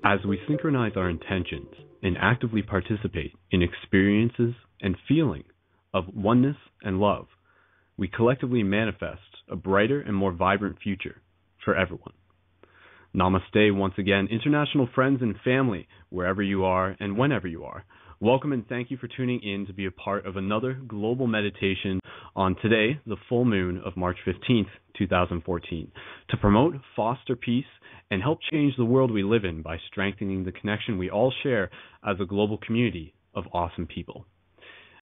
As we synchronize our intentions and actively participate in experiences and feeling of oneness and love, we collectively manifest a brighter and more vibrant future for everyone. Namaste once again, international friends and family, wherever you are and whenever you are. Welcome and thank you for tuning in to be a part of another global meditation on today, the full moon of March 15th, 2014, to promote, foster peace, and help change the world we live in by strengthening the connection we all share as a global community of awesome people.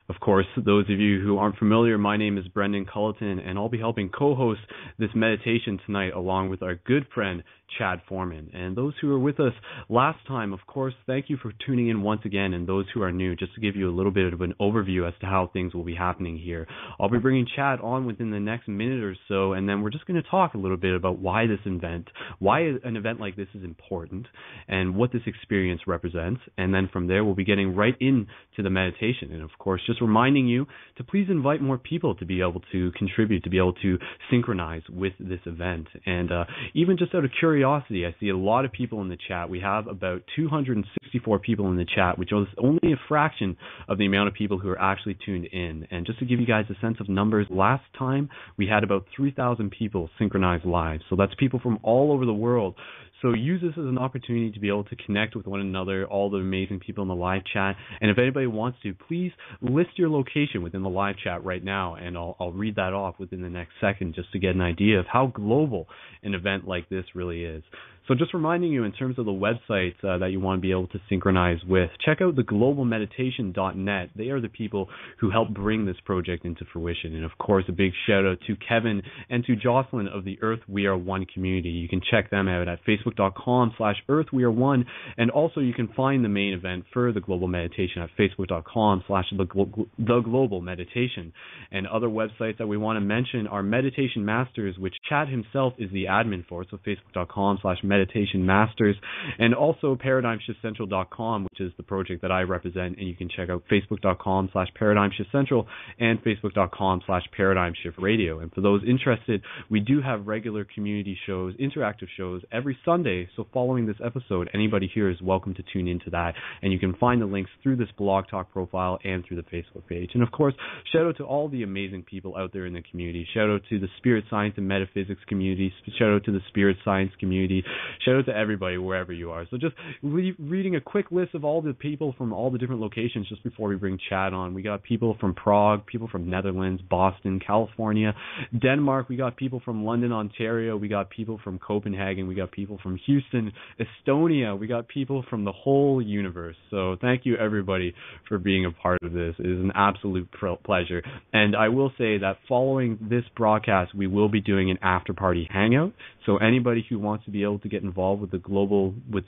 Of course, those of you who aren't familiar, my name is Brendan Culleton, and I'll be helping co-host this meditation tonight along with our good friend, Chad Foreman. And those who were with us last time, of course, thank you for tuning in once again. And those who are new, just to give you a little bit of an overview as to how things will be happening here. I'll be bringing Chad on within the next minute or so, and then we're just going to talk a little bit about why an event like this is important, and what this experience represents. And then from there, we'll be getting right into the meditation. And of course, just reminding you to please invite more people to be able to contribute, to be able to synchronize with this event. And even just out of curiosity, I see a lot of people in the chat. We have about 264 people in the chat, which is only a fraction of the amount of people who are actually tuned in. And just to give you guys a sense of numbers, last time we had about 3,000 people synchronized live. So that's people from all over the world. So use this as an opportunity to be able to connect with one another, all the amazing people in the live chat. And if anybody wants to, please list your location within the live chat right now, and I'll read that off within the next second just to get an idea of how global an event like this really is. So just reminding you in terms of the websites that you want to be able to synchronize with, check out theglobalmeditation.net. They are the people who help bring this project into fruition. And of course, a big shout out to Kevin and to Jocelyn of the Earth We Are One community. You can check them out at facebook.com/earthweareone. And also you can find the main event for the Global Meditation at facebook.com/theglobalmeditation. And other websites that we want to mention are Meditation Masters, which Chad himself is the admin for, so facebook.com/Meditation Masters, and also ParadigmShiftCentral.com, which is the project that I represent, and you can check out Facebook.com/ParadigmShiftCentral and Facebook.com/ParadigmShiftRadio. And for those interested, we do have regular community shows, interactive shows every Sunday, so following this episode, anybody here is welcome to tune into that, and you can find the links through this blog talk profile and through the Facebook page. And of course, shout out to all the amazing people out there in the community. Shout out to the Spirit Science and Metaphysics community. Shout out to the Spirit Science community. Shout out to everybody wherever you are. So just reading a quick list of all the people from all the different locations just before we bring Chad on. We got people from Prague, people from Netherlands, Boston, California, Denmark. We got people from London, Ontario. We got people from Copenhagen. We got people from Houston, Estonia. We got people from the whole universe. So thank you everybody for being a part of this. It is an absolute pleasure. And I will say that following this broadcast, we will be doing an after party hangout. So anybody who wants to be able to get involved with the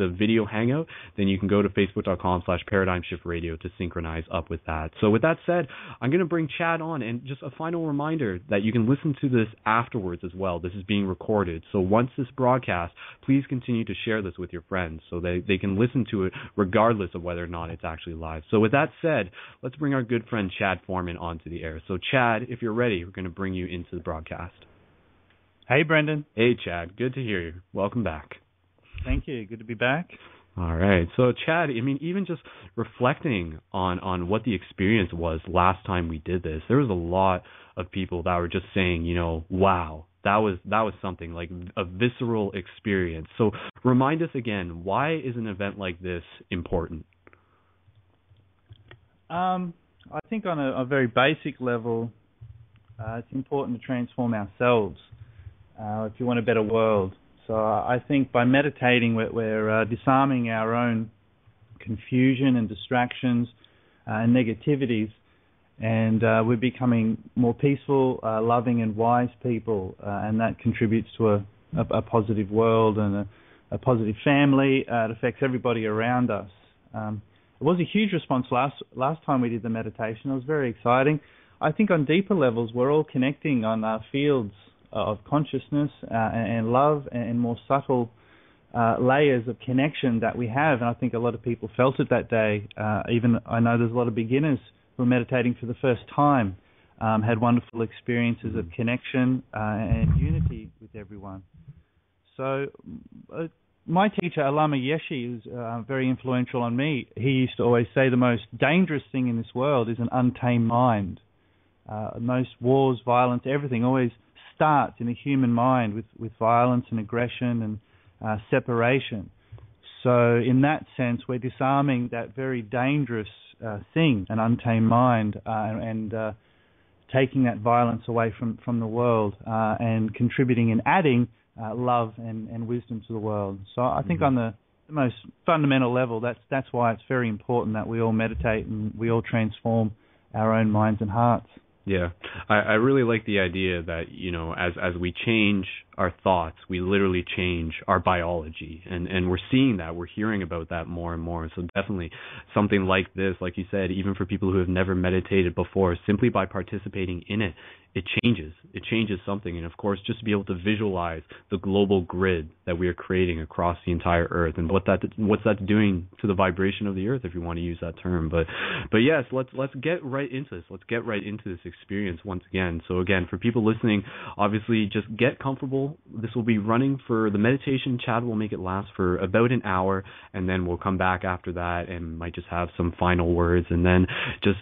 video hangout, then you can go to facebook.com/ParadigmShiftRadio to synchronize up with that. So with that said, I'm going to bring Chad on, and just a final reminder that you can listen to this afterwards as well. This is being recorded. So once this broadcast, please continue to share this with your friends so they can listen to it regardless of whether or not it's actually live. So with that said, let's bring our good friend Chad Foreman onto the air. So Chad, if you're ready, we're going to bring you into the broadcast. Hey, Brendan. Hey, Chad. Good to hear you. Welcome back. Thank you. Good to be back. All right. So, Chad, I mean, even just reflecting on what the experience was last time we did this, there was a lot of people that were just saying, wow, that was something, like a visceral experience. So remind us again, why is an event like this important? I think on a very basic level, it's important to transform ourselves if you want a better world. So I think by meditating, we're disarming our own confusion and distractions and negativities, and we're becoming more peaceful, loving and wise people, and that contributes to a positive world and a positive family. It affects everybody around us. It was a huge response last time we did the meditation. It was very exciting. I think on deeper levels, we're all connecting on fields of consciousness and love and more subtle layers of connection that we have. And I think a lot of people felt it that day. Even I know there's a lot of beginners who are meditating for the first time, had wonderful experiences of connection and unity with everyone. So my teacher, Alama Yeshi, was very influential on me. He used to always say the most dangerous thing in this world is an untamed mind. Most wars, violence, everything always starts in the human mind with violence and aggression and separation. So in that sense, we're disarming that very dangerous thing, an untamed mind, and taking that violence away from the world and contributing and adding love and wisdom to the world. So I think on the most fundamental level, that's why it's very important that we all meditate and we all transform our own minds and hearts. Yeah, I really like the idea that, as we change our thoughts, we literally change our biology, and we're seeing that, we're hearing about that more and more. So definitely something like this, like you said, even for people who have never meditated before, simply by participating in it, it changes something. And of course, just to be able to visualize the global grid that we are creating across the entire earth, and what's that doing to the vibration of the earth, if you want to use that term. But yes, let's get right into this. Let's get right into this experience once again. So again, for people listening, obviously just get comfortable. This will be running for the meditation. Chad will make it last for about an hour, and then we'll come back after that and might just have some final words, and then just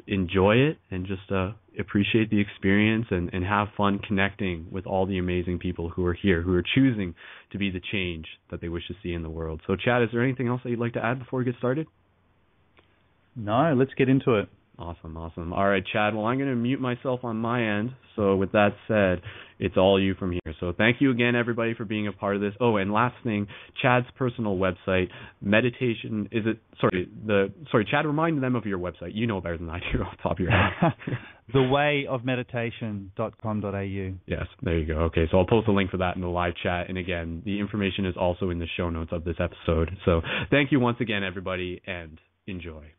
enjoy it and just appreciate the experience and have fun connecting with all the amazing people who are here, who are choosing to be the change that they wish to see in the world. So Chad, is there anything else that you'd like to add before we get started? No, let's get into it. Awesome. All right, Chad, well, I'm going to mute myself on my end. So with that said, it's all you from here. So thank you again, everybody, for being a part of this. Oh, and last thing, Chad's personal website, meditation, Chad, remind them of your website. You know better than I do off the top of your head. thewayofmeditation.com.au. Yes, there you go. Okay, so I'll post a link for that in the live chat. And again, the information is also in the show notes of this episode. So thank you once again, everybody, and enjoy.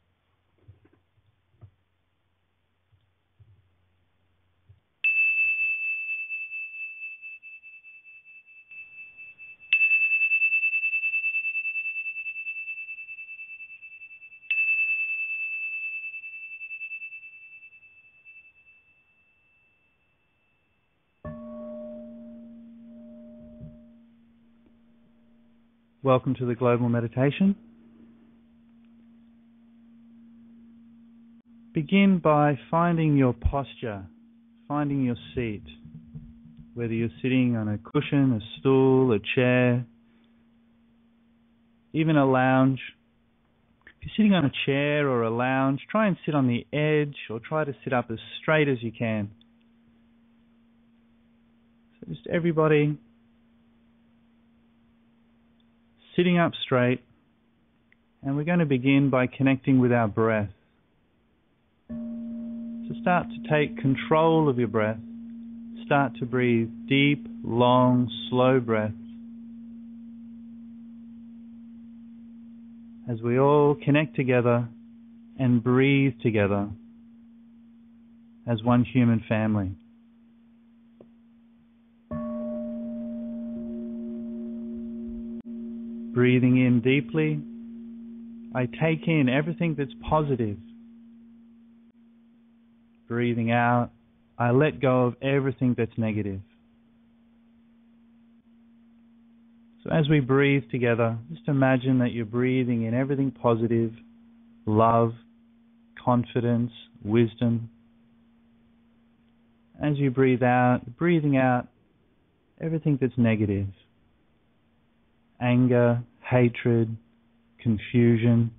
Welcome to the Global Meditation. Begin by finding your posture, finding your seat, whether you're sitting on a cushion, a stool, a chair, even a lounge. If you're sitting on a chair or a lounge, try and sit on the edge or try to sit up as straight as you can. So just everybody sitting up straight, and we're going to begin by connecting with our breath. So start to take control of your breath. Start to breathe deep, long, slow breaths. As we all connect together and breathe together as one human family. Breathing in deeply, I take in everything that's positive. Breathing out, I let go of everything that's negative. So as we breathe together, just imagine that you're breathing in everything positive, love, confidence, wisdom. As you breathe out, breathing out everything that's negative. Anger, hatred, confusion.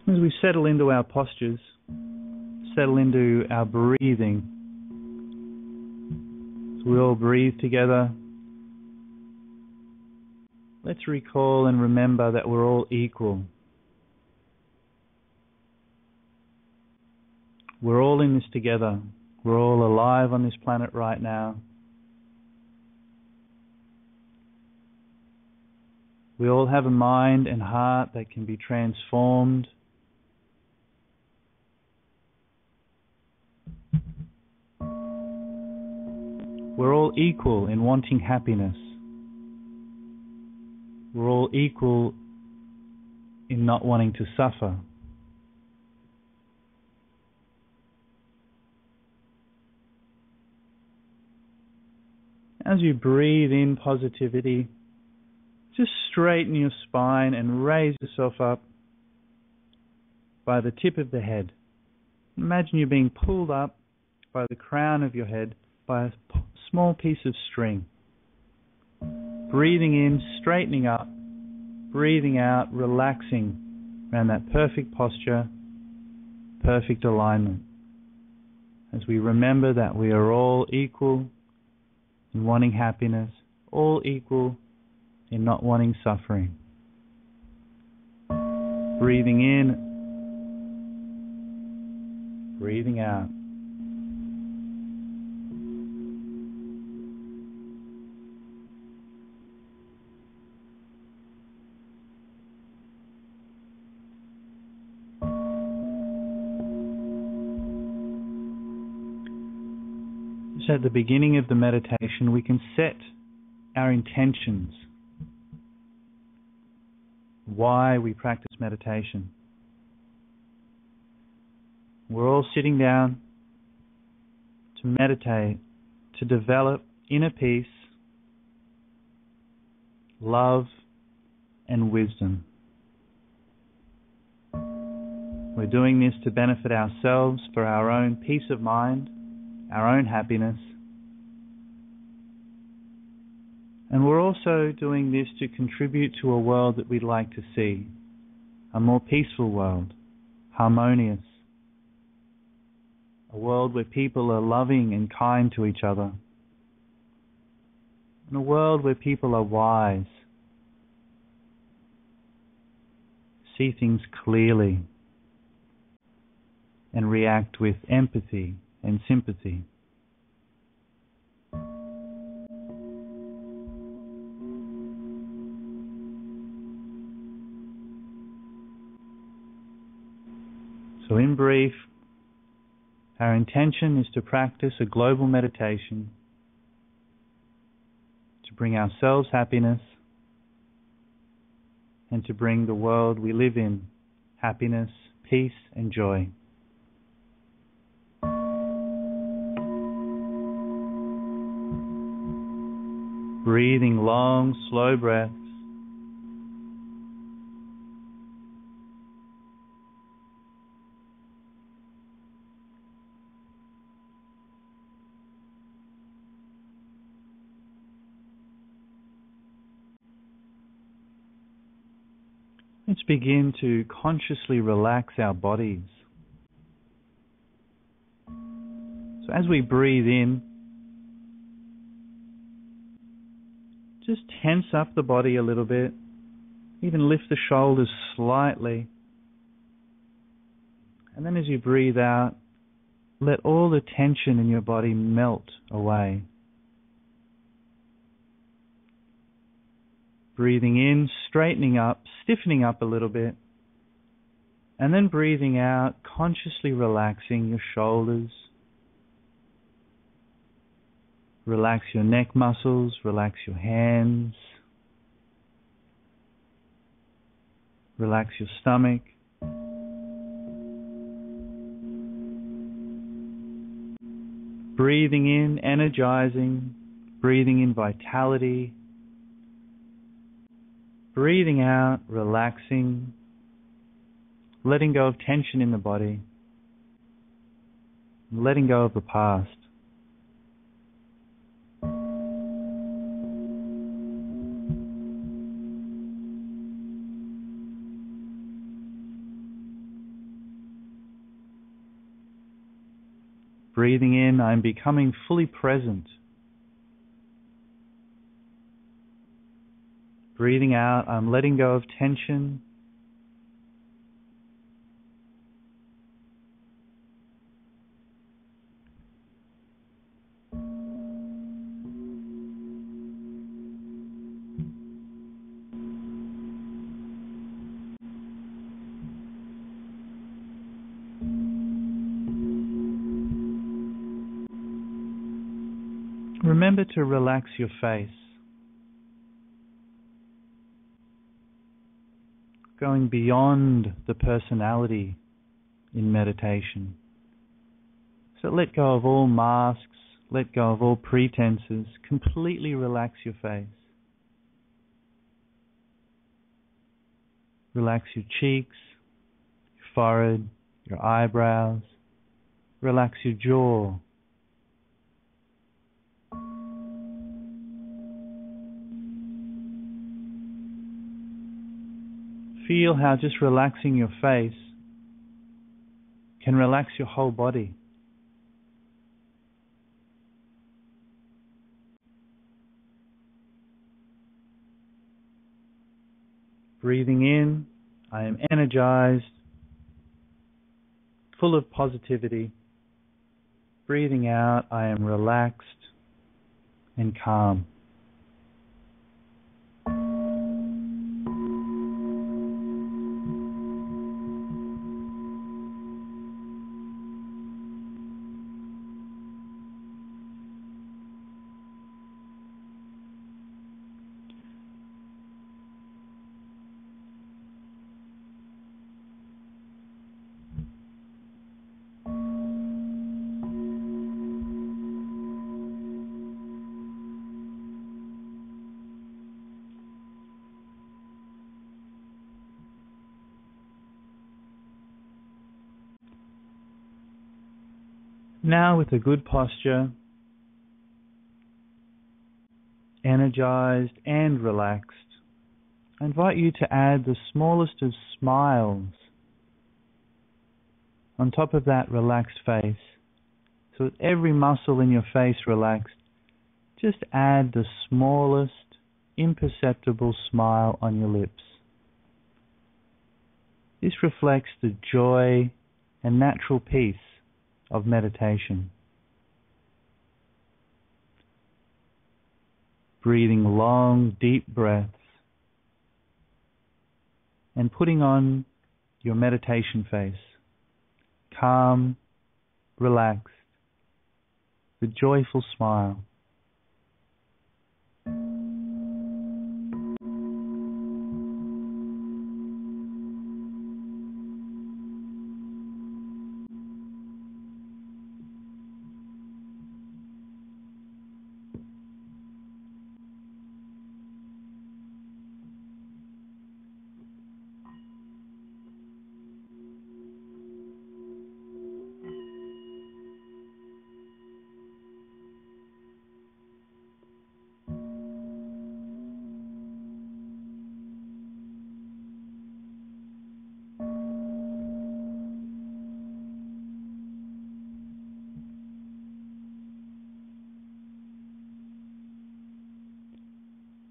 As we settle into our postures, settle into our breathing, as we all breathe together, let's recall and remember that we're all equal. We're all in this together. We're all alive on this planet right now. We all have a mind and heart that can be transformed. We're all equal in wanting happiness. We're all equal in not wanting to suffer. As you breathe in positivity, just straighten your spine and raise yourself up by the tip of the head. Imagine you're being pulled up by the crown of your head by a small piece of string. Breathing in, straightening up, breathing out, relaxing around that perfect posture, perfect alignment. As we remember that we are all equal in wanting happiness, all equal in not wanting suffering. Breathing in, breathing out. So at the beginning of the meditation, we can set our intentions, why we practice meditation. We're all sitting down to meditate, to develop inner peace, love, and wisdom. We're doing this to benefit ourselves, for our own peace of mind, our own happiness. And we're also doing this to contribute to a world that we'd like to see, a more peaceful world, harmonious, a world where people are loving and kind to each other, and a world where people are wise, see things clearly, and react with empathy and sympathy. So in brief, our intention is to practice a global meditation to bring ourselves happiness and to bring the world we live in happiness, peace, and joy. Breathing long, slow breaths. Let's begin to consciously relax our bodies. So as we breathe in, just tense up the body a little bit, even lift the shoulders slightly. And then as you breathe out, let all the tension in your body melt away. Breathing in, straightening up, stiffening up a little bit. And then breathing out, consciously relaxing your shoulders. Relax your neck muscles, relax your hands. Relax your stomach. Breathing in, energizing. Breathing in, vitality. Breathing out, relaxing. Letting go of tension in the body. Letting go of the past. Breathing in, I'm becoming fully present. Breathing out, I'm letting go of tension. Remember to relax your face. going beyond the personality in meditation. So let go of all masks, let go of all pretenses, completely relax your face. Relax your cheeks, your forehead, your eyebrows. Relax your jaw. Feel how just relaxing your face can relax your whole body. Breathing in, I am energized, full of positivity. Breathing out, I am relaxed and calm. Now, with a good posture, energized and relaxed, I invite you to add the smallest of smiles on top of that relaxed face. So with every muscle in your face relaxed, just add the smallest imperceptible smile on your lips. This reflects the joy and natural peace of meditation. Breathing long, deep breaths and putting on your meditation face. Calm, relaxed, the joyful smile.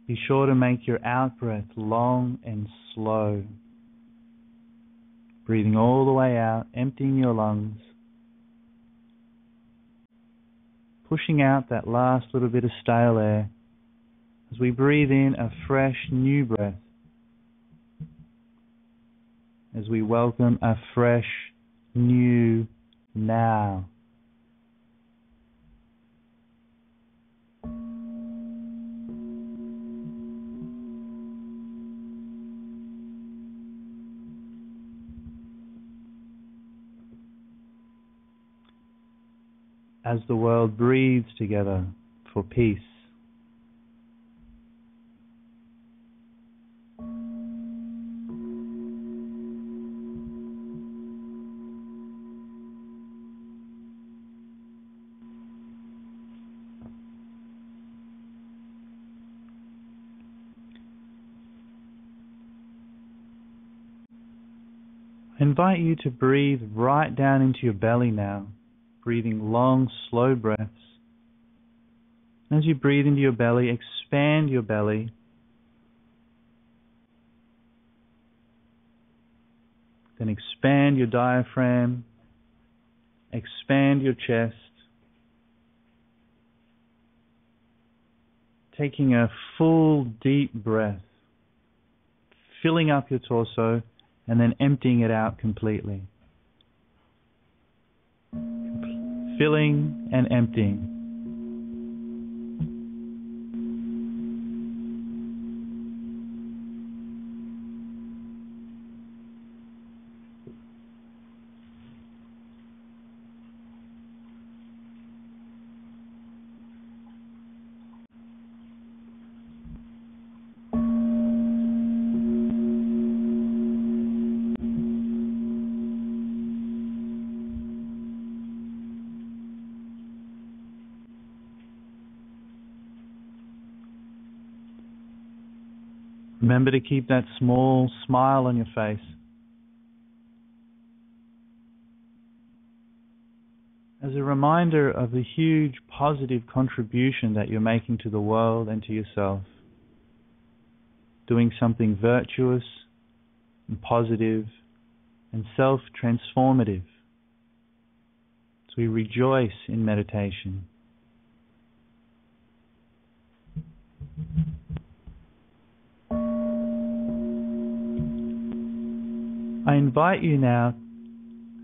Be sure to make your out-breath long and slow. Breathing all the way out, emptying your lungs. Pushing out that last little bit of stale air as we breathe in a fresh new breath. As we welcome a fresh new now. As the world breathes together for peace. I invite you to breathe right down into your belly now. Breathing long, slow breaths. As you breathe into your belly, expand your belly. Then expand your diaphragm. Expand your chest. Taking a full, deep breath. Filling up your torso and then emptying it out completely. Filling and emptying. Remember to keep that small smile on your face. As a reminder of the huge positive contribution that you're making to the world and to yourself. Doing something virtuous and positive and self-transformative. So we rejoice in meditation. I invite you now,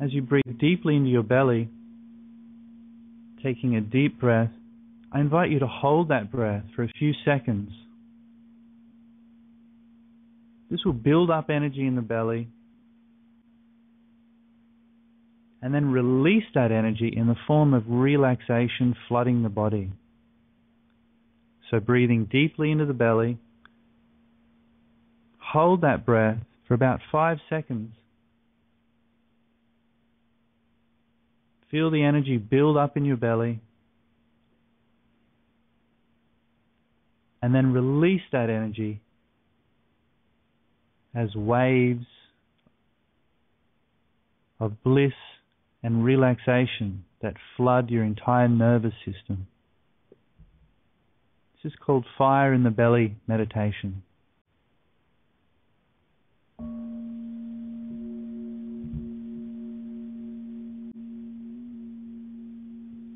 as you breathe deeply into your belly, taking a deep breath, I invite you to hold that breath for a few seconds. This will build up energy in the belly and then release that energy in the form of relaxation flooding the body. So breathing deeply into the belly, hold that breath for about 5 seconds. Feel the energy build up in your belly and then release that energy as waves of bliss and relaxation that flood your entire nervous system. This is called fire in the belly meditation.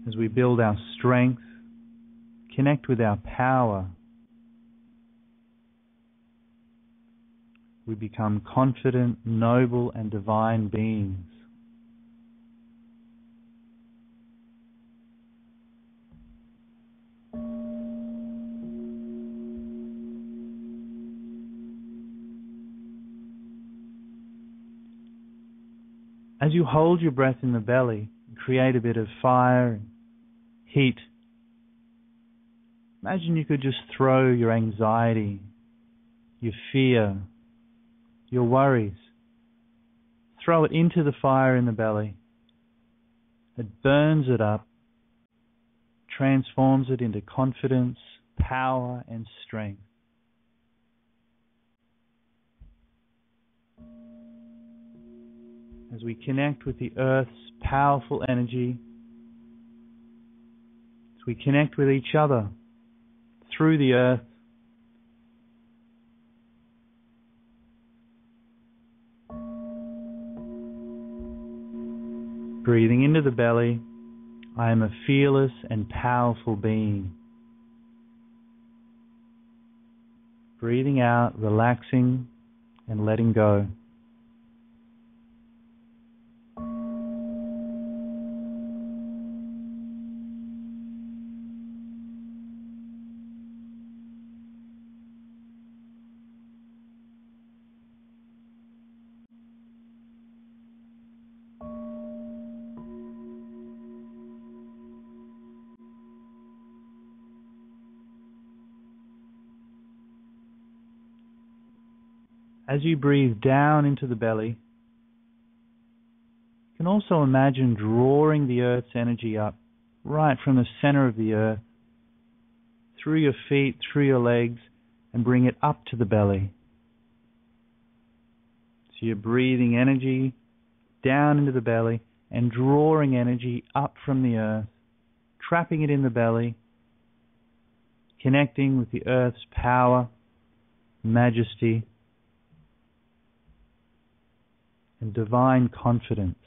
As we build our strength, connect with our power, we become confident, noble, and divine beings. As you hold your breath in the belly, create a bit of fire and heat. Imagine you could just throw your anxiety, your fear, your worries, throw it into the fire in the belly. It burns it up, transforms it into confidence, power, and strength. As we connect with the earth's powerful energy, as we connect with each other through the earth, breathing into the belly, I am a fearless and powerful being. Breathing out, relaxing and letting go. As you breathe down into the belly, you can also imagine drawing the earth's energy up right from the center of the earth, through your feet, through your legs, and bring it up to the belly. So you're breathing energy down into the belly and drawing energy up from the earth, trapping it in the belly, connecting with the earth's power, majesty, and divine confidence.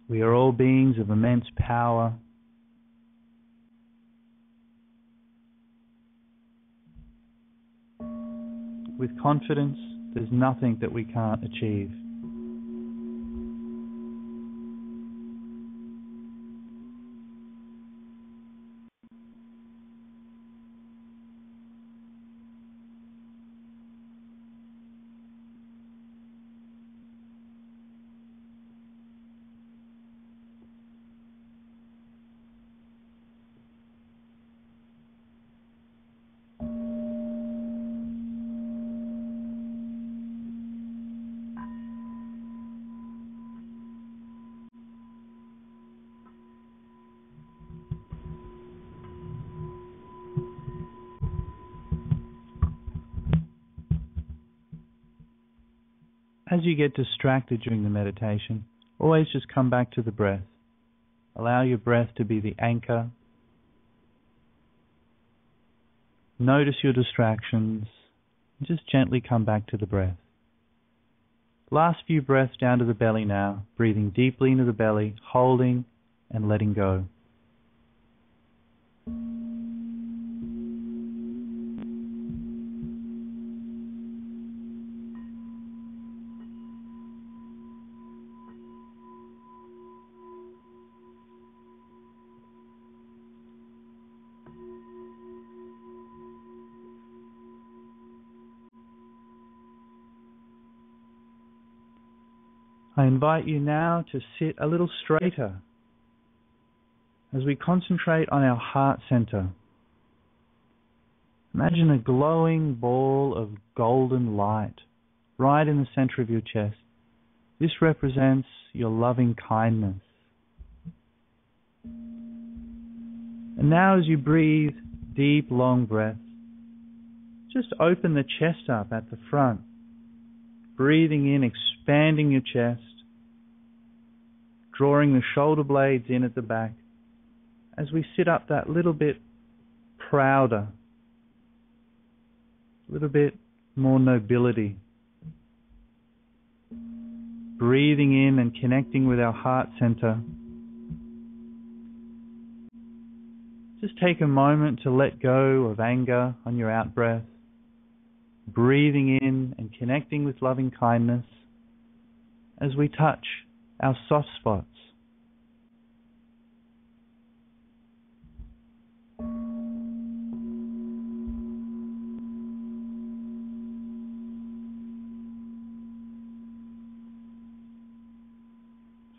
We are all beings of immense power. With confidence, there's nothing that we can't achieve. as you get distracted during the meditation, always just come back to the breath. Allow your breath to be the anchor. Notice your distractions and just gently come back to the breath. Last few breaths down to the belly now, breathing deeply into the belly, holding and letting go. I invite you now to sit a little straighter as we concentrate on our heart center. Imagine a glowing ball of golden light right in the center of your chest. This represents your loving kindness. And now as you breathe deep, long breaths, just open the chest up at the front. Breathing in, expanding your chest, drawing the shoulder blades in at the back as we sit up that little bit prouder, a little bit more nobility. Breathing in and connecting with our heart center. Just take a moment to let go of anger on your out breath. Breathing in and connecting with loving kindness as we touch our soft spots.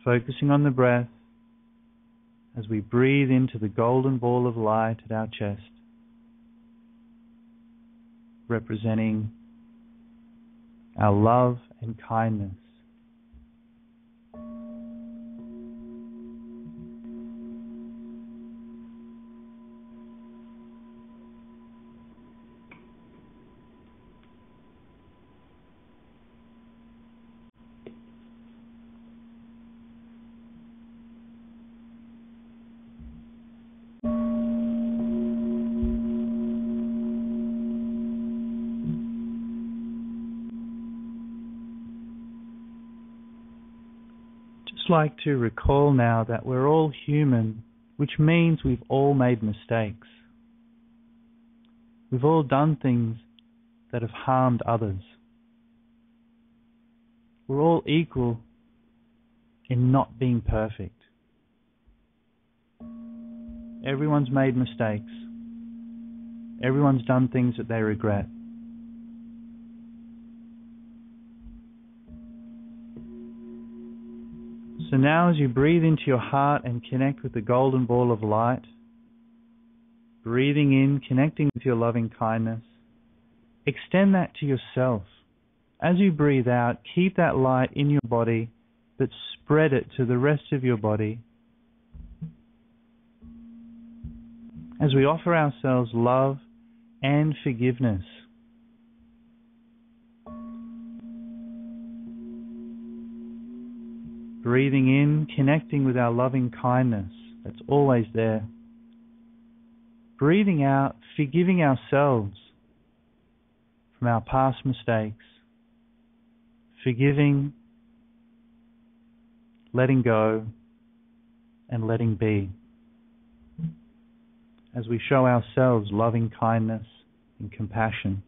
Focusing on the breath as we breathe into the golden ball of light at our chest, representing our love and kindness. Like to recall now that we're all human, which means we've all made mistakes. We've all done things that have harmed others. We're all equal in not being perfect. Everyone's made mistakes. Everyone's done things that they regret. So now as you breathe into your heart and connect with the golden ball of light, breathing in, connecting with your loving kindness, extend that to yourself. As you breathe out, keep that light in your body, but spread it to the rest of your body. As we offer ourselves love and forgiveness. Breathing in, connecting with our loving kindness that's always there. Breathing out, forgiving ourselves from our past mistakes. Forgiving, letting go, and letting be. As we show ourselves loving kindness and compassion.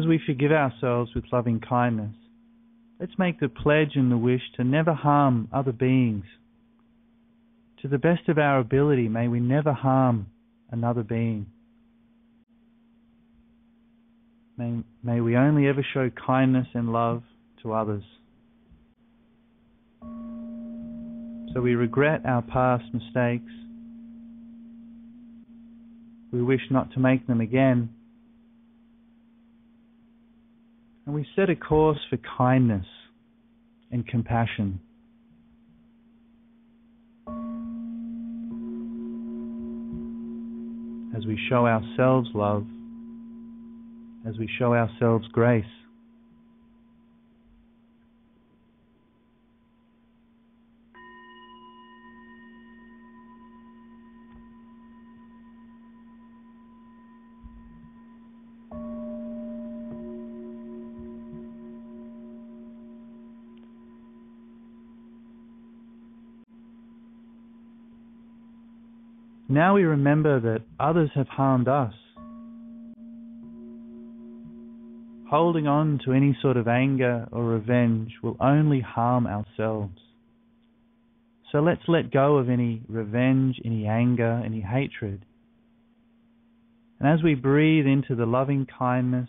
As we forgive ourselves with loving kindness, let's make the pledge and the wish to never harm other beings. To the best of our ability, may we never harm another being. May we only ever show kindness and love to others. So we regret our past mistakes. We wish not to make them again. And we set a course for kindness and compassion. As we show ourselves love, as we show ourselves grace. Now we remember that others have harmed us. Holding on to any sort of anger or revenge will only harm ourselves. So let's let go of any revenge, any anger, any hatred. And as we breathe into the loving kindness,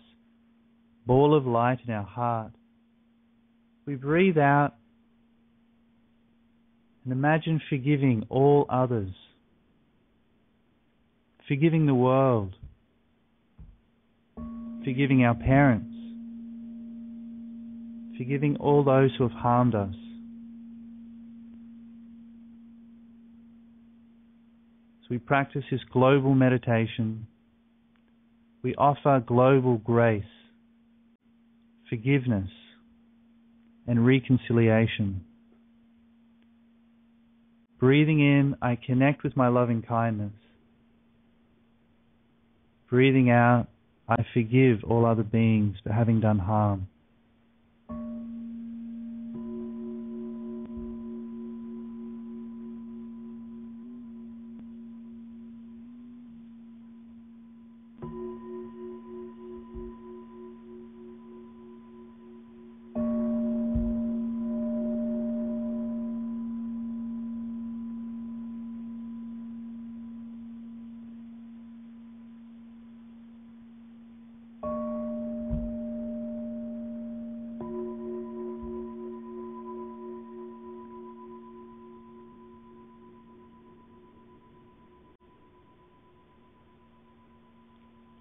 ball of light in our heart, we breathe out and imagine forgiving all others. Forgiving the world, forgiving our parents, forgiving all those who have harmed us. As we practice this global meditation, we offer global grace, forgiveness, and reconciliation. Breathing in, I connect with my loving kindness. Breathing out, I forgive all other beings for having done harm.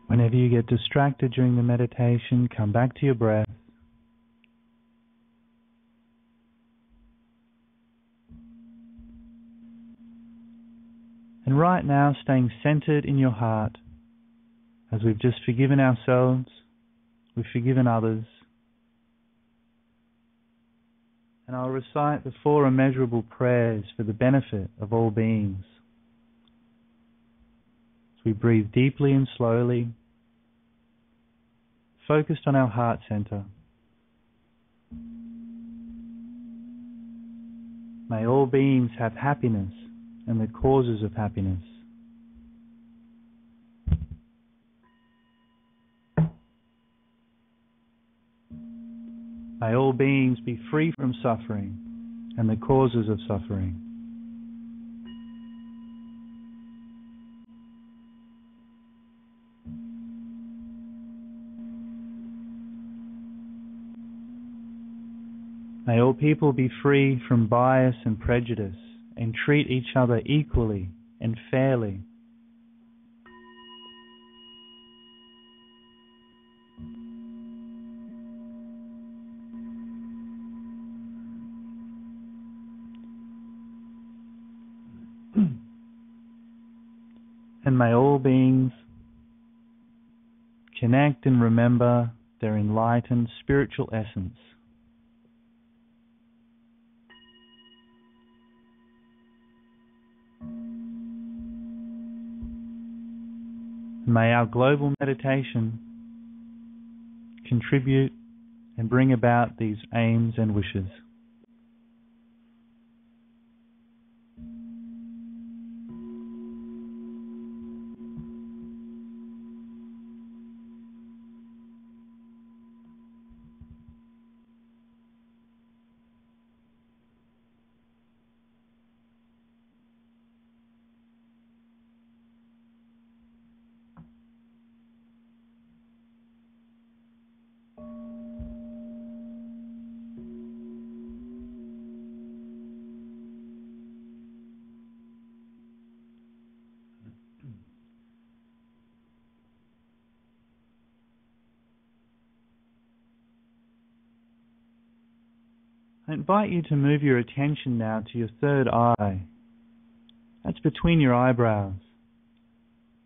Whenever you get distracted during the meditation, come back to your breath. And right now, staying centered in your heart, as we've just forgiven ourselves, we've forgiven others. And I'll recite the 4 immeasurable prayers for the benefit of all beings. As we breathe deeply and slowly, focused on our heart center. May all beings have happiness and the causes of happiness. May all beings be free from suffering and the causes of suffering. May all people be free from bias and prejudice and treat each other equally and fairly. And may all beings connect and remember their enlightened spiritual essence. May our global meditation contribute and bring about these aims and wishes. I invite you to move your attention now to your third eye. That's between your eyebrows.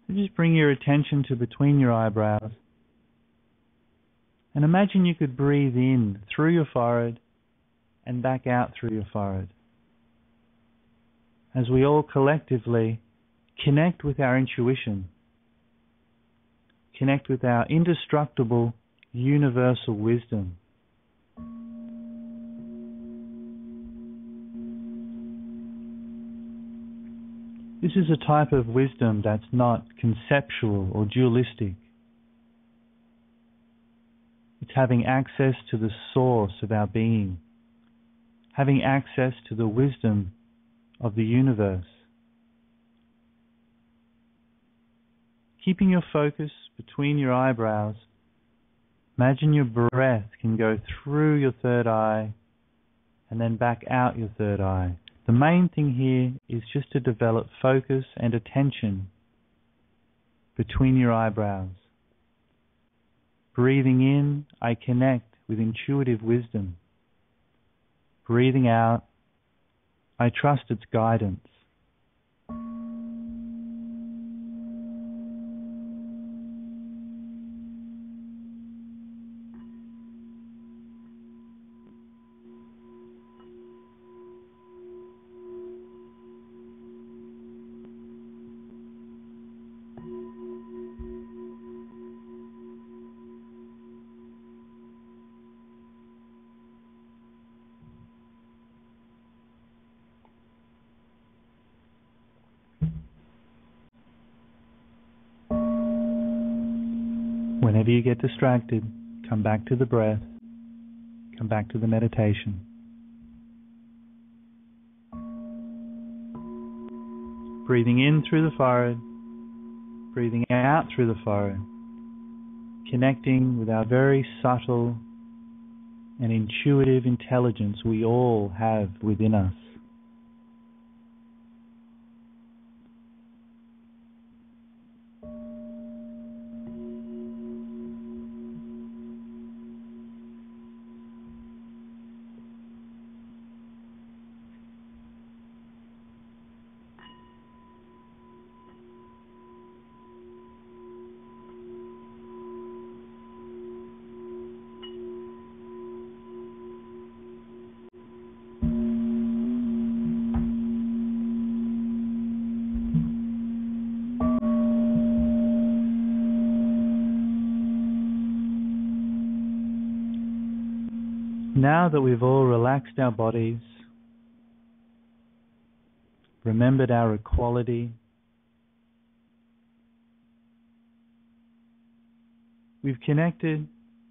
So just bring your attention to between your eyebrows. And imagine you could breathe in through your forehead and back out through your forehead. As we all collectively connect with our intuition, connect with our indestructible, universal wisdom. This is a type of wisdom that's not conceptual or dualistic. It's having access to the source of our being, having access to the wisdom of the universe. Keeping your focus between your eyebrows, imagine your breath can go through your third eye and then back out your third eye. The main thing here is just to develop focus and attention between your eyebrows. Breathing in, I connect with intuitive wisdom. Breathing out, I trust its guidance. Whenever you get distracted, come back to the breath, come back to the meditation. Breathing in through the forehead, breathing out through the forehead, connecting with our very subtle and intuitive intelligence we all have within us. Now that we've all relaxed our bodies, remembered our equality, we've connected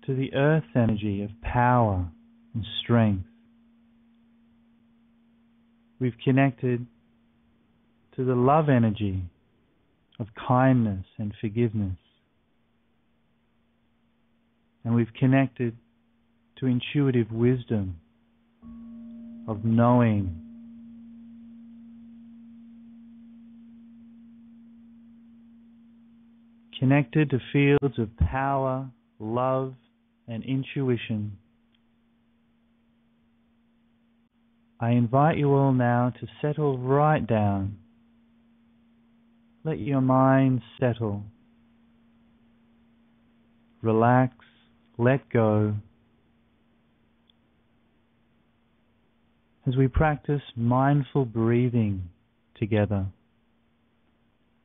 to the earth energy of power and strength. We've connected to the love energy of kindness and forgiveness. And we've connected to intuitive wisdom of knowing. Connected to fields of power, love, and intuition. I invite you all now to settle right down. Let your mind settle. Relax, let go. As we practice mindful breathing together,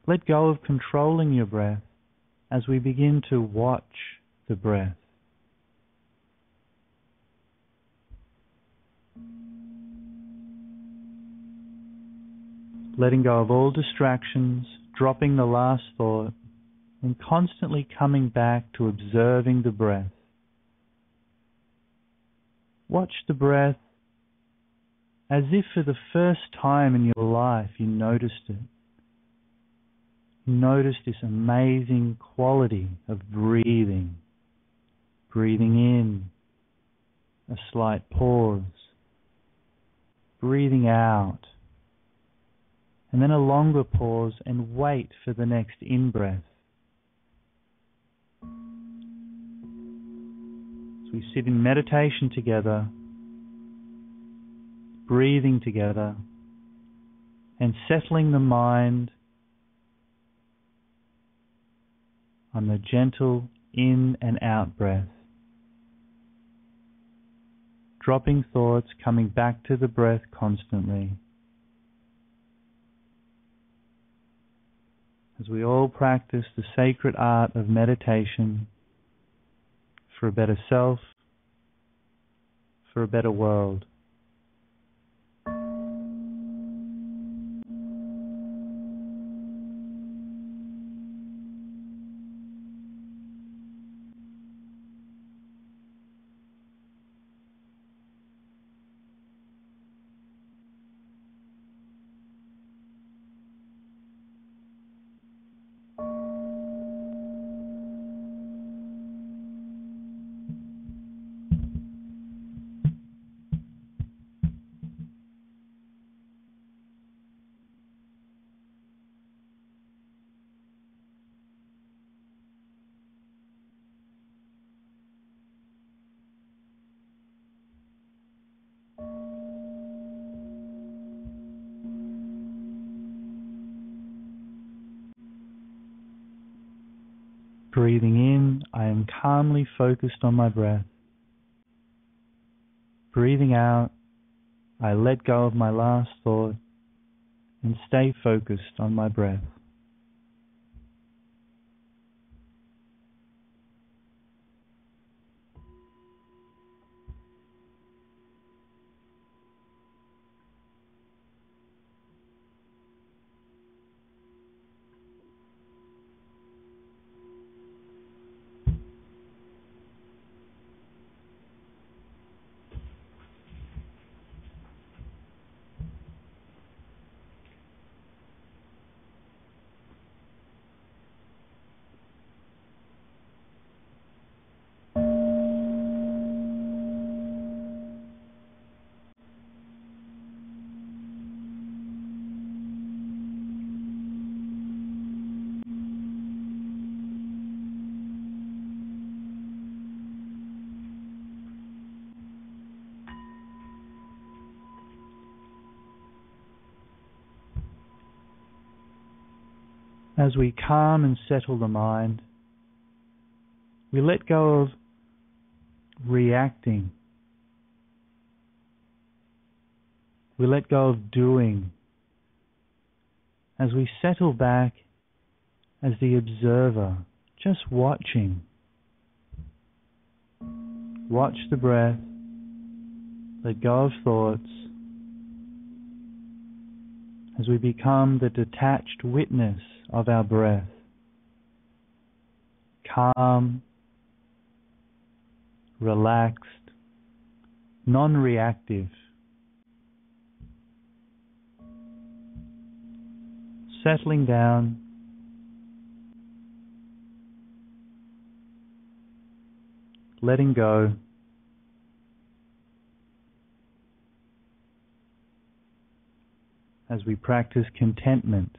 let go of controlling your breath as we begin to watch the breath. Letting go of all distractions, dropping the last thought, and constantly coming back to observing the breath. Watch the breath as if for the first time in your life you noticed it. You noticed this amazing quality of breathing. Breathing in, a slight pause. Breathing out, And then a longer pause and wait for the next in-breath. As we sit in meditation together, breathing together, and settling the mind on the gentle in and out breath. Dropping thoughts, coming back to the breath constantly. As we all practice the sacred art of meditation for a better self, for a better world. Breathing in, I am calmly focused on my breath. Breathing out, I let go of my last thought and stay focused on my breath. As we calm and settle the mind, we let go of reacting. We let go of doing. As we settle back as the observer, just watching. Watch the breath, let go of thoughts, as we become the detached witness of our breath. Calm, relaxed, non-reactive. Settling down, letting go, as we practice contentment.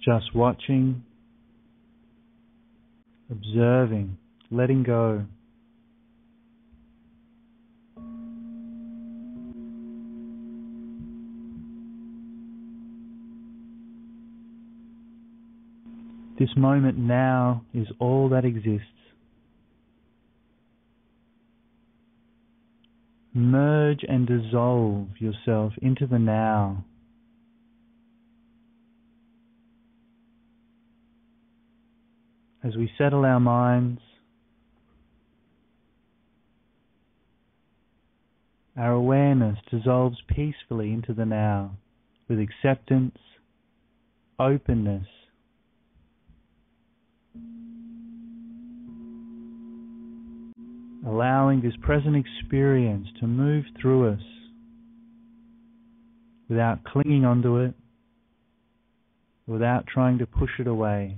Just watching, observing, letting go. This moment now is all that exists. Merge and dissolve yourself into the now. As we settle our minds, our awareness dissolves peacefully into the now with acceptance, openness, allowing this present experience to move through us without clinging onto it, without trying to push it away.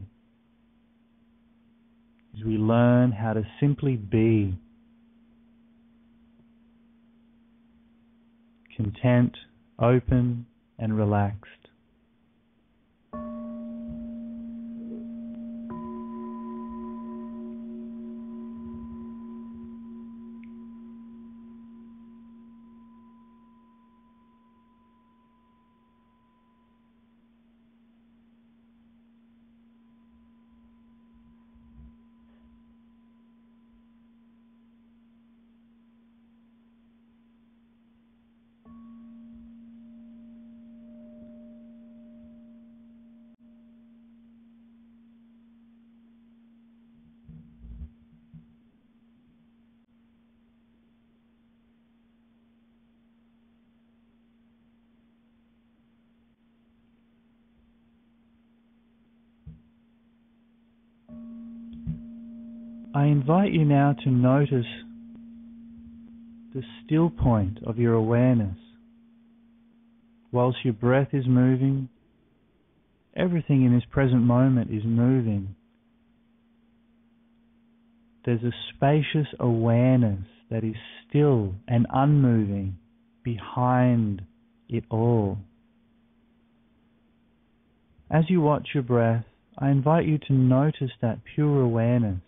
As we learn how to simply be content, open, and relaxed. I invite you now to notice the still point of your awareness. Whilst your breath is moving, everything in this present moment is moving. There's a spacious awareness that is still and unmoving behind it all. As you watch your breath, I invite you to notice that pure awareness.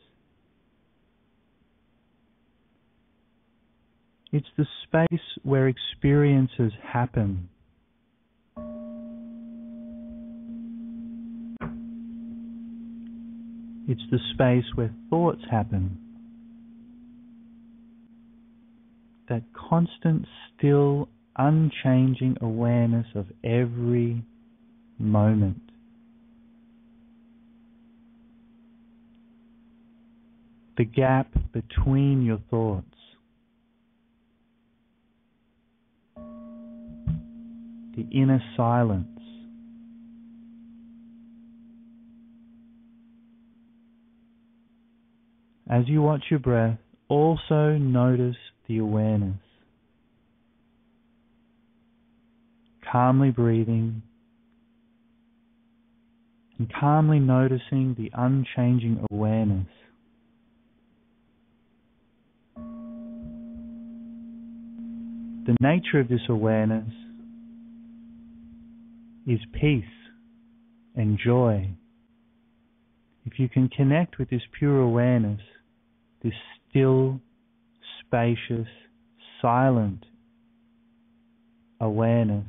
It's the space where experiences happen. It's the space where thoughts happen. That constant, still, unchanging awareness of every moment. The gap between your thoughts. The inner silence. As you watch your breath, also notice the awareness. Calmly breathing and calmly noticing the unchanging awareness. The nature of this awareness is peace and joy. If you can connect with this pure awareness, this still, spacious, silent awareness,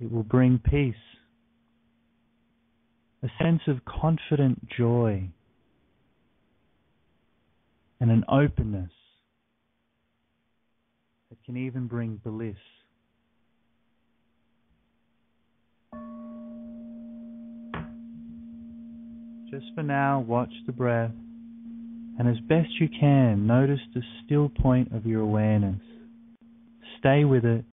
it will bring peace, a sense of confident joy, and an openness that can even bring bliss. Just for now, watch the breath, and as best you can, notice the still point of your awareness. Stay with it.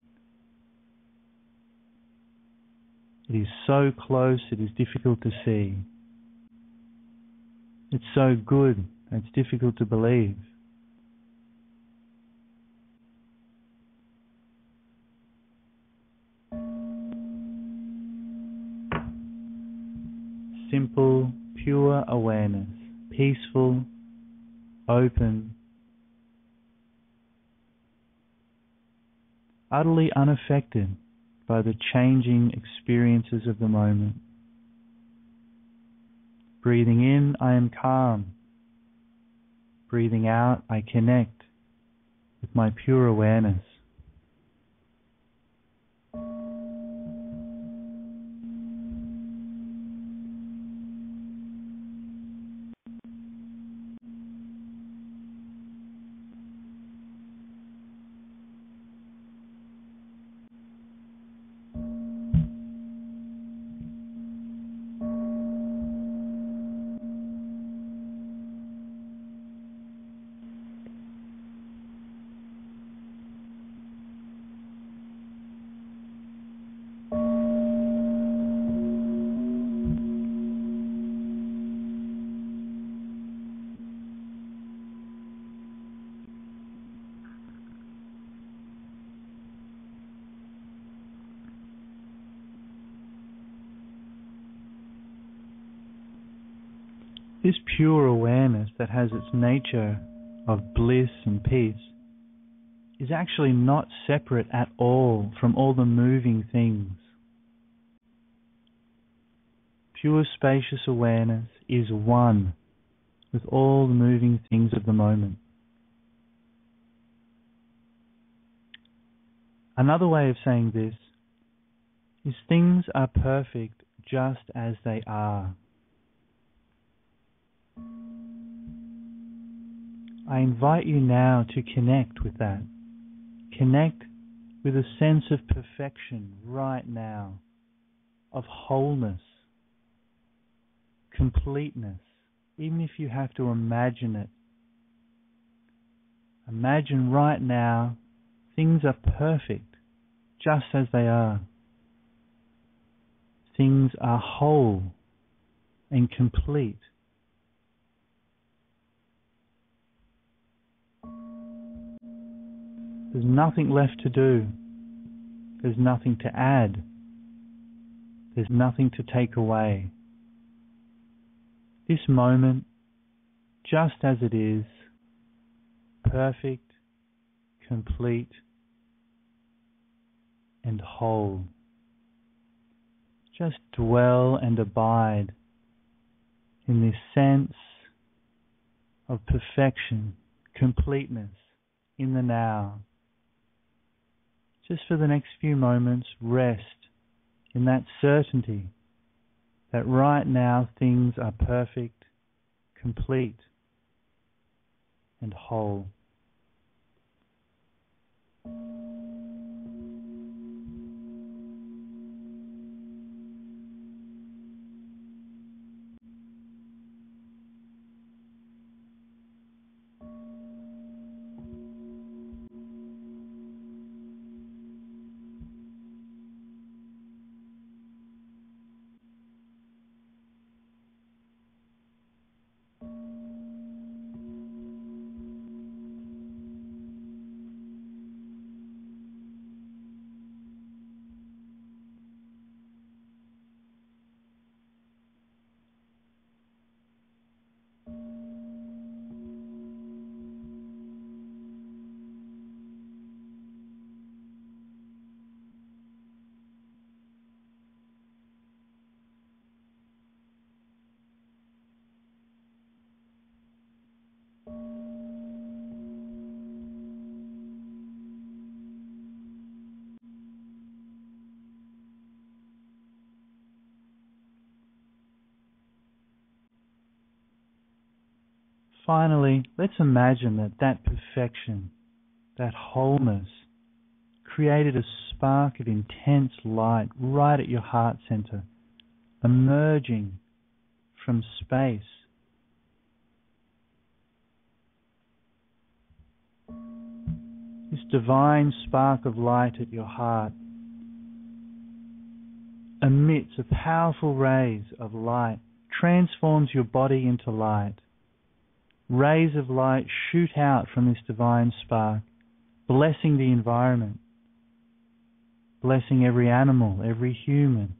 It is so close, it is difficult to see. It's so good, it's difficult to believe. Simple, pure awareness, peaceful, open, utterly unaffected by the changing experiences of the moment. Breathing in, I am calm. Breathing out, I connect with my pure awareness. This pure awareness that has its nature of bliss and peace is actually not separate at all from all the moving things. Pure spacious awareness is one with all the moving things of the moment. Another way of saying this is things are perfect just as they are. I invite you now to connect with that. Connect with a sense of perfection right now, of wholeness, completeness, even if you have to imagine it. Imagine right now things are perfect just as they are. Things are whole and complete. There's nothing left to do. There's nothing to add. There's nothing to take away. This moment, just as it is, perfect, complete, and whole. Just dwell and abide in this sense of perfection, completeness in the now. Just for the next few moments, rest in that certainty that right now things are perfect, complete, and whole. Finally, let's imagine that perfection, that wholeness, created a spark of intense light right at your heart center, emerging from space. This divine spark of light at your heart emits a powerful rays of light, transforms your body into light. Rays of light shoot out from this divine spark, blessing the environment, blessing every animal, every human,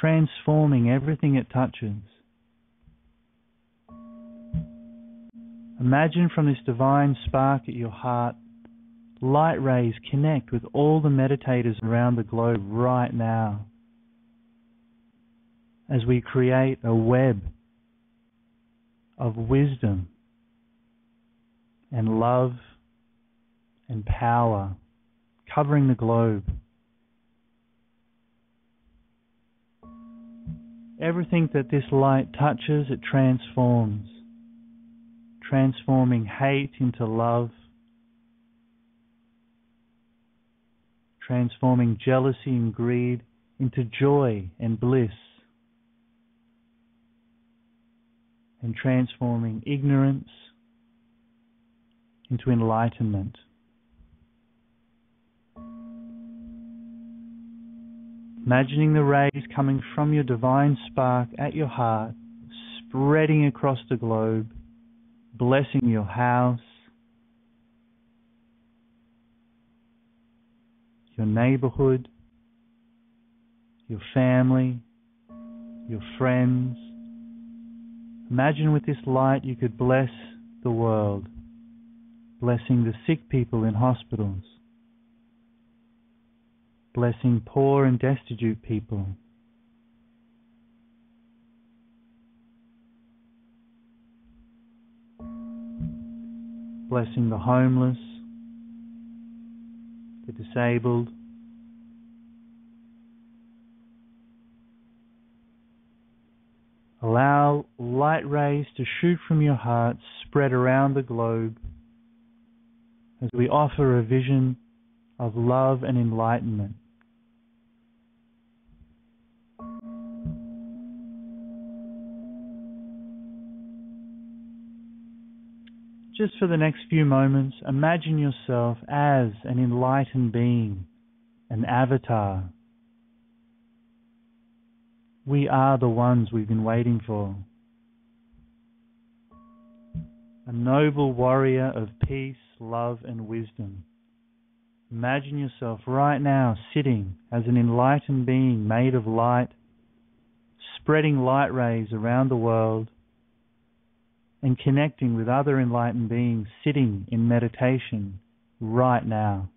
transforming everything it touches. Imagine from this divine spark at your heart light rays connect with all the meditators around the globe right now as we create a web of wisdom and love and power covering the globe. Everything that this light touches, it transforms, transforming hate into love, transforming jealousy and greed into joy and bliss, and transforming ignorance into enlightenment. Imagining the rays coming from your divine spark at your heart, spreading across the globe, blessing your house, your neighborhood, your family, your friends. Imagine with this light you could bless the world, blessing the sick people in hospitals, blessing poor and destitute people, blessing the homeless, the disabled, allow light rays to shoot from your heart, spread around the globe as we offer a vision of love and enlightenment. Just for the next few moments, imagine yourself as an enlightened being, an avatar. We are the ones we've been waiting for. A noble warrior of peace, love, and wisdom. Imagine yourself right now sitting as an enlightened being made of light, spreading light rays around the world, and connecting with other enlightened beings sitting in meditation right now.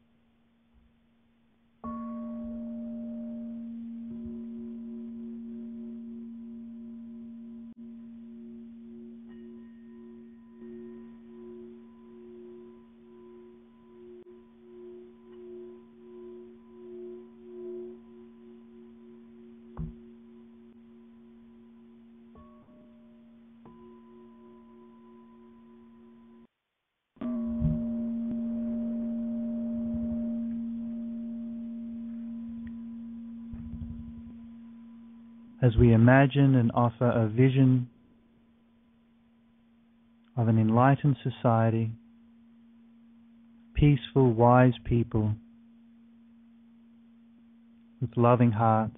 As we imagine and offer a vision of an enlightened society, peaceful, wise people with loving hearts,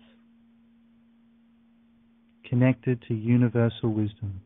connected to universal wisdom.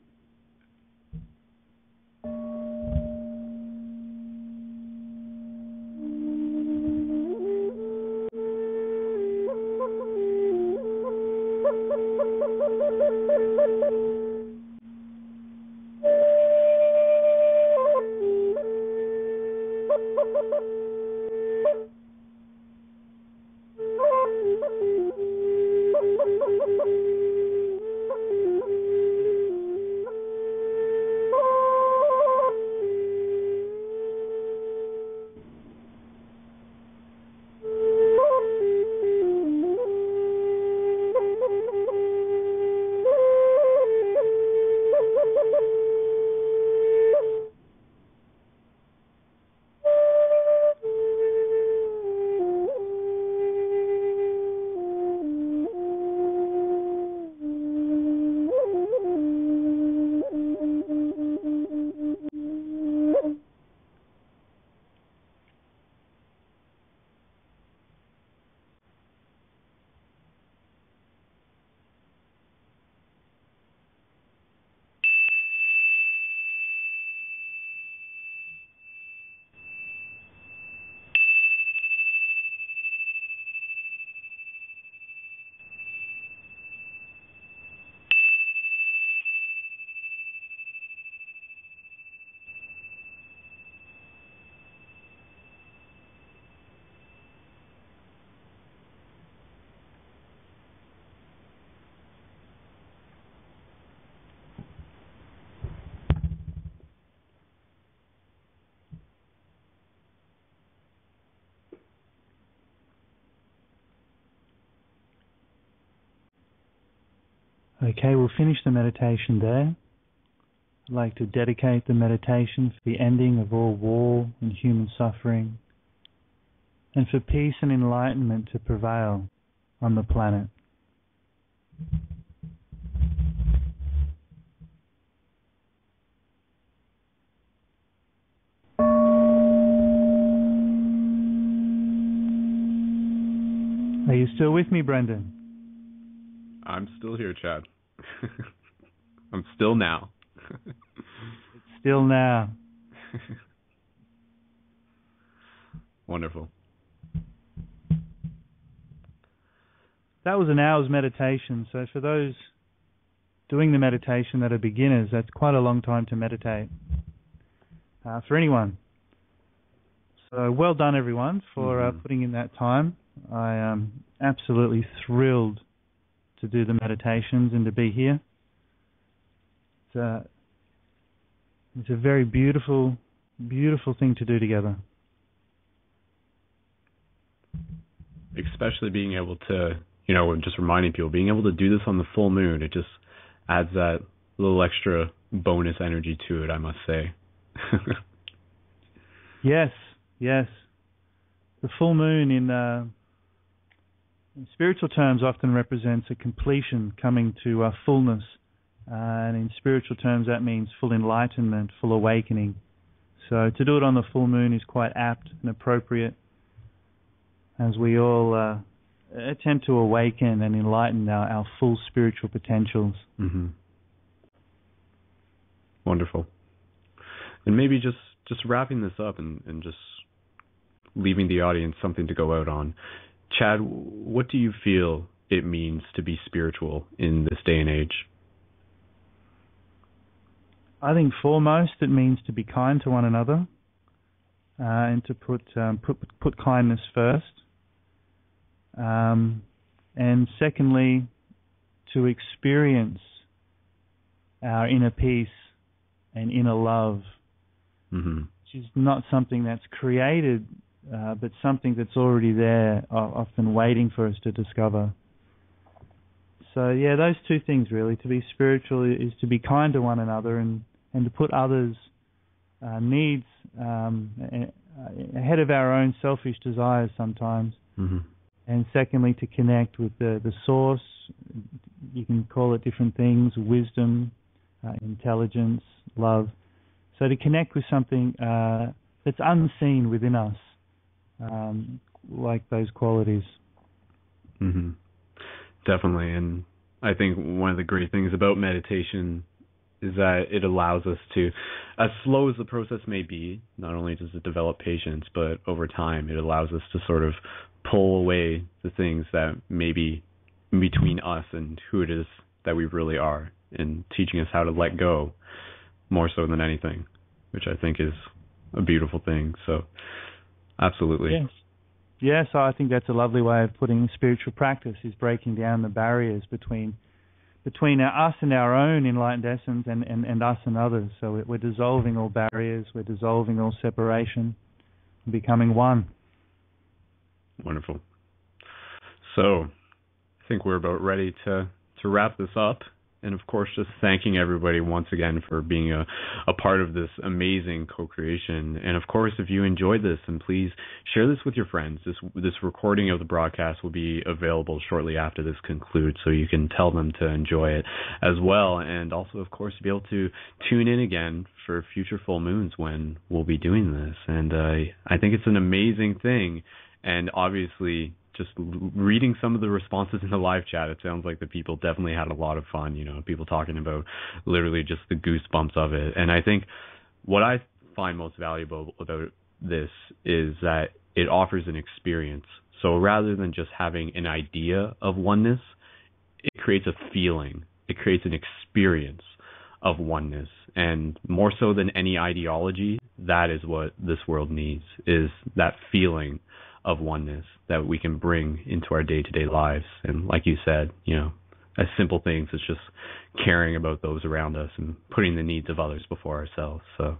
Okay, we'll finish the meditation there. I'd like to dedicate the meditation for the ending of all war and human suffering, and for peace and enlightenment to prevail on the planet. Are you still with me, Brendan? I'm still here, Chad. I'm still now. It's still now. Wonderful. That was an hour's meditation. So for those doing the meditation that are beginners, that's quite a long time to meditate for anyone. So well done, everyone, for putting in that time. I am absolutely thrilled to do the meditations and to be here. It's a very beautiful, beautiful thing to do together. Especially being able to, just reminding people, being able to do this on the full moon, it just adds that little extra bonus energy to it, I must say. Yes. The full moon in spiritual terms often represents a completion, coming to fullness. And in spiritual terms, that means full enlightenment, full awakening. So to do it on the full moon is quite apt and appropriate as we all attempt to awaken and enlighten our full spiritual potentials. Mm-hmm. Wonderful. And maybe just wrapping this up and just leaving the audience something to go out on. Chad, what do you feel it means to be spiritual in this day and age? I think foremost it means to be kind to one another and to put kindness first. And secondly, to experience our inner peace and inner love, which is not something that's created, but something that's already there, often waiting for us to discover. So yeah, those two things really. To be spiritual is to be kind to one another and to put others' needs ahead of our own selfish desires sometimes. Mm-hmm. And secondly, to connect with the source. You can call it different things: wisdom, intelligence, love. So to connect with something that's unseen within us, like those qualities. Mm-hmm. Definitely. And I think one of the great things about meditation is that it allows us to, as slow as the process may be, not only does it develop patience, but over time it allows us to sort of pull away the things that may be in between us and who it is that we really are, and teaching us how to let go more so than anything, which I think is a beautiful thing. So absolutely. Yes, I think that's a lovely way of putting spiritual practice, is breaking down the barriers between us and our own enlightened essence and us and others. So we're dissolving all barriers, we're dissolving all separation, becoming one. Wonderful. So I think we're about ready to wrap this up. And of course, just thanking everybody once again for being a part of this amazing co-creation. And of course, if you enjoyed this, then please share this with your friends. This recording of the broadcast will be available shortly after this concludes, so you can tell them to enjoy it as well. And also, of course, to be able to tune in again for future full moons when we'll be doing this. And I think it's an amazing thing. And obviously, just reading some of the responses in the live chat, it sounds like the people definitely had a lot of fun, people talking about literally just the goosebumps of it. And I think what I find most valuable about this is that it offers an experience. So rather than just having an idea of oneness, it creates a feeling. It creates an experience of oneness. And more so than any ideology, that is what this world needs, is that feeling of oneness that we can bring into our day-to-day lives. And like you said, as simple things as just caring about those around us and putting the needs of others before ourselves. So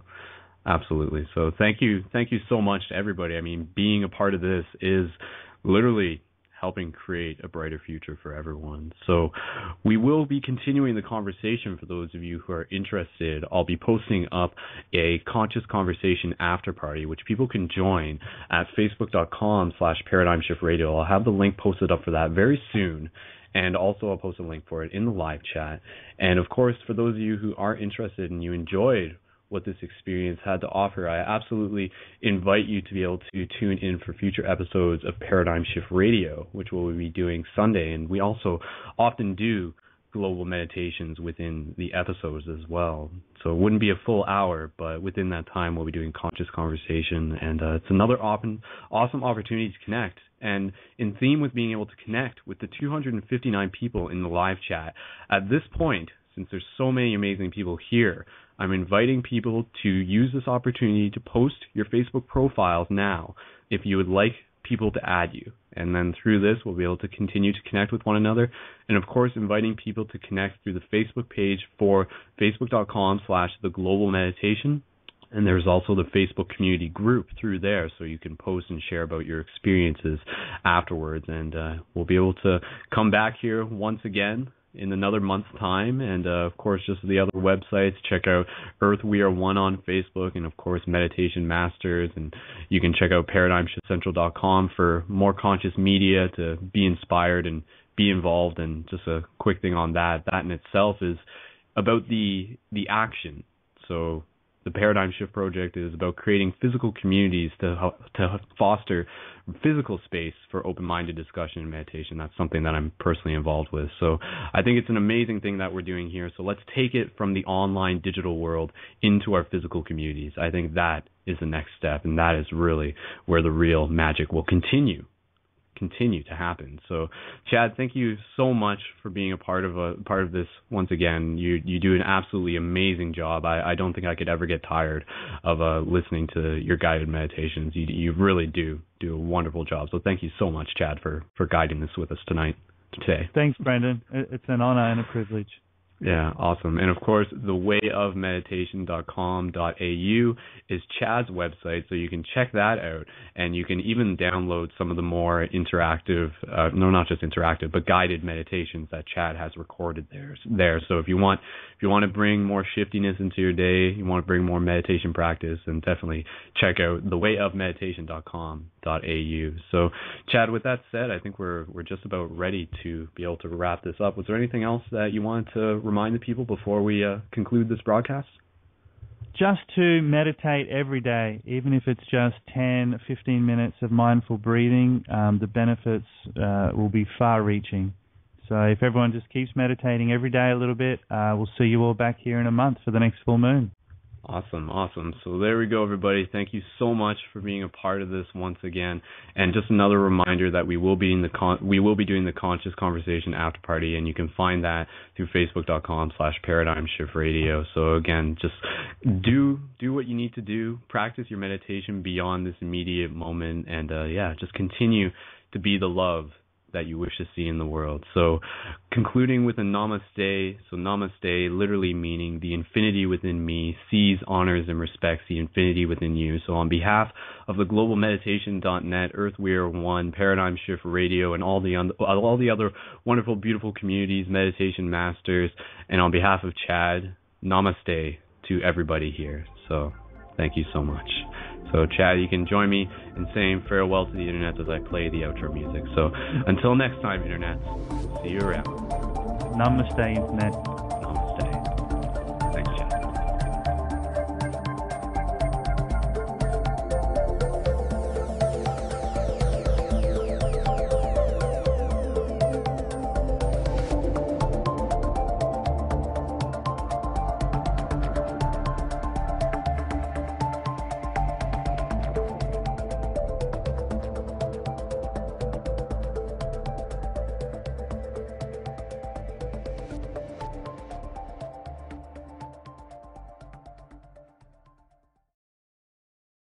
absolutely. So thank you so much to everybody. I mean, being a part of this is literally helping create a brighter future for everyone. So we will be continuing the conversation for those of you who are interested. I'll be posting up a conscious conversation after party, which people can join at facebook.com/Paradigm Shift Radio. I'll have the link posted up for that very soon. And also I'll post a link for it in the live chat. And of course, for those of you who are interested and you enjoyed what this experience had to offer, I absolutely invite you to be able to tune in for future episodes of Paradigm Shift Radio, which we'll be doing Sunday. And we also often do global meditations within the episodes as well. So it wouldn't be a full hour, but within that time we'll be doing conscious conversation. And it's another awesome opportunity to connect. And in theme with being able to connect with the 259 people in the live chat, at this point, since there's so many amazing people here, I'm inviting people to use this opportunity to post your Facebook profiles now if you would like people to add you. And then through this, we'll be able to continue to connect with one another. And of course, inviting people to connect through the Facebook page for facebook.com/The Global Meditation. And there's also the Facebook community group through there, so you can post and share about your experiences afterwards. And we'll be able to come back here once again in another month's time. And of course, just the other websites, check out Earth We Are One on Facebook, and of course Meditation Masters. And you can check out ParadigmShiftCentral.com for more conscious media to be inspired and be involved. And just a quick thing on that in itself is about the action. So the Paradigm Shift Project is about creating physical communities to foster physical space for open-minded discussion and meditation. That's something that I'm personally involved with. So I think it's an amazing thing that we're doing here. So let's take it from the online digital world into our physical communities. I think that is the next step, and that is really where the real magic will continue to happen. So Chad, thank you so much for being a part of this once again. You do an absolutely amazing job. I don't think I could ever get tired of listening to your guided meditations. You really do a wonderful job. So thank you so much, Chad, for guiding this with us today. Thanks, Brendan. It's an honor and a privilege. Yeah, awesome. And of course, thewayofmeditation.com.au is Chad's website, so you can check that out. And you can even download some of the more interactive, not just interactive, but guided meditations that Chad has recorded there. So if you want to bring more shiftiness into your day, you want to bring more meditation practice, then definitely check out thewayofmeditation.com.au. So Chad, with that said, I think we're just about ready to be able to wrap this up. Was there anything else that you wanted to remind the people before we conclude this broadcast? Just to meditate every day, even if it's just 10, 15 minutes of mindful breathing, the benefits will be far-reaching. So if everyone just keeps meditating every day a little bit, we'll see you all back here in a month for the next full moon. Awesome. So there we go, everybody. Thank you so much for being a part of this once again. And just another reminder that we will be doing the Conscious Conversation After Party, and you can find that through Facebook.com/Paradigm Shift Radio. So again, just do what you need to do. Practice your meditation beyond this immediate moment, and just continue to be the love that you wish to see in the world. So concluding with a namaste. So namaste literally meaning the infinity within me sees, honors, and respects the infinity within you. So on behalf of the globalmeditation.net, Earth We Are One, Paradigm Shift Radio, and all the other wonderful, beautiful communities, meditation masters, and on behalf of Chad, namaste to everybody here. So thank you so much. So, Chad, you can join me in saying farewell to the Internet as I play the outro music. So, until next time, Internet, see you around. Namaste, Internet.